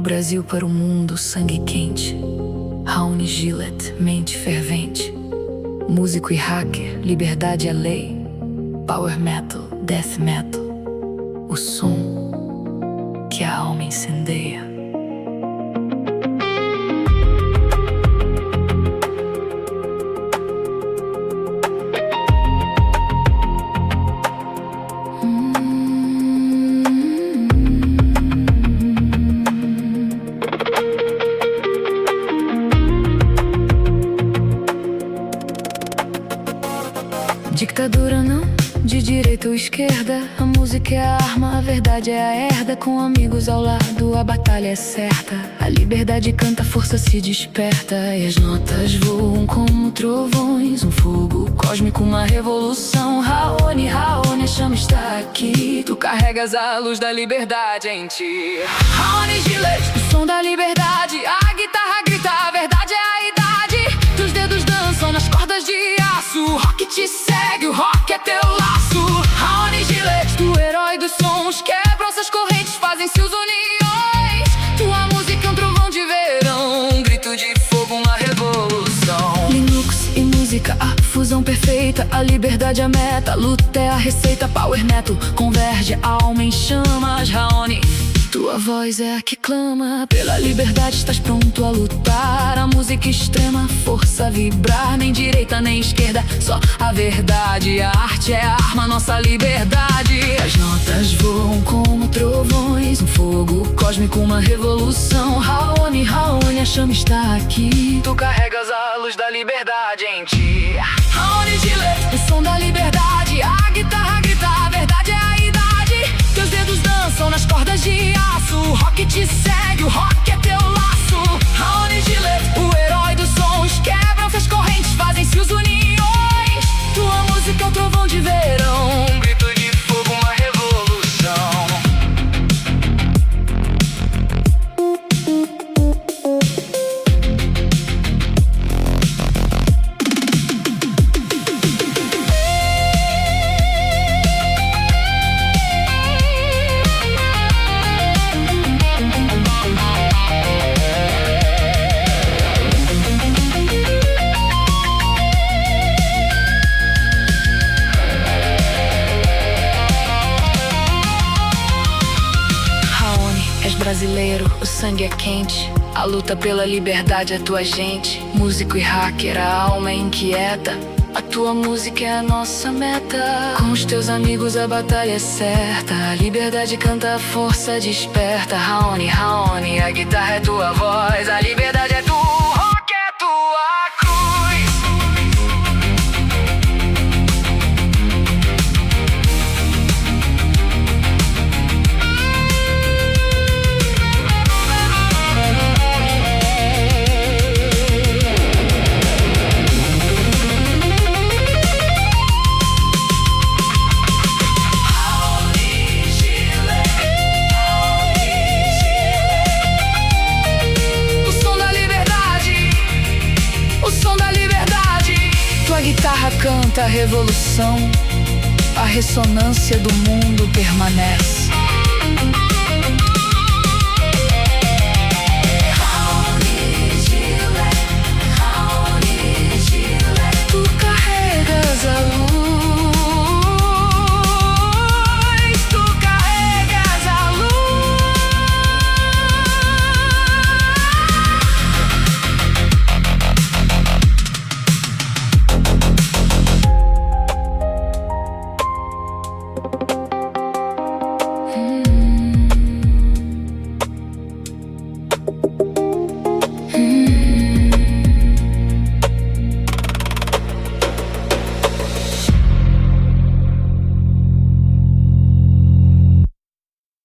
Brasil para o mundo, sangue quente. Raoni Gillett, mente fervente. Músico e hacker, liberdade é lei. Power metal, death metal. O som que a alma incendeia. Ditadura não, de direita ou esquerda. A música é a arma, a verdade é a herda. Com amigos ao lado, a batalha é certa. A liberdade canta, a força se desperta. E as notas voam como trovões. Um fogo cósmico, uma revolução. Raoni, Raoni, a chama está aqui. Tu carregas a luz da liberdade em ti. Raoni Gillett, o som da liberdade. A guitarra grita, a verdade é a idade. Teus dedos dançam nas cordas de aço. O rock te segue, o rock é teu laço. Raoni Gillett, o herói dos sons. Quebram essas correntes, fazem-se os uniões. Tua música é um trovão de verão, um grito de fogo, uma revolução. Linux e música, a fusão perfeita. A liberdade é a meta, a luta é a receita. Power metal converge, a alma em chamas. Raoni, tua voz é a que clama. Pela liberdade estás pronto a lutar. A música extrema, força a vibrar. Nem direita nem esquerda, só a verdade. A arte é a arma, nossa liberdade. As notas voam como trovões. Um fogo cósmico, uma revolução. Raoni, Raoni, a chama está aqui. Tu carregas a luz da liberdade em ti. Raoni Gillett, o som da liberdade. A guitarra grita, a verdade é a idade. Teus dedos dançam nas cordas de aço. O rock te segue, o rock é teu laço. Raoni Gillett, o herói dos sons. Quebram-se as correntes, fazem-se os uniões. Tua música é o trovão de verão, um grito de fogo, uma revolução. És brasileiro, o sangue é quente. A luta pela liberdade é tua gente. Músico e hacker, a alma é inquieta. A tua música é a nossa meta. Com os teus amigos a batalha é certa. A liberdade canta, a força desperta. Raoni, Raoni, a guitarra é tua voz. A liberdade é tua, o rock é tua cruz. A guitarra canta a revolução. A ressonância do mundo permanece.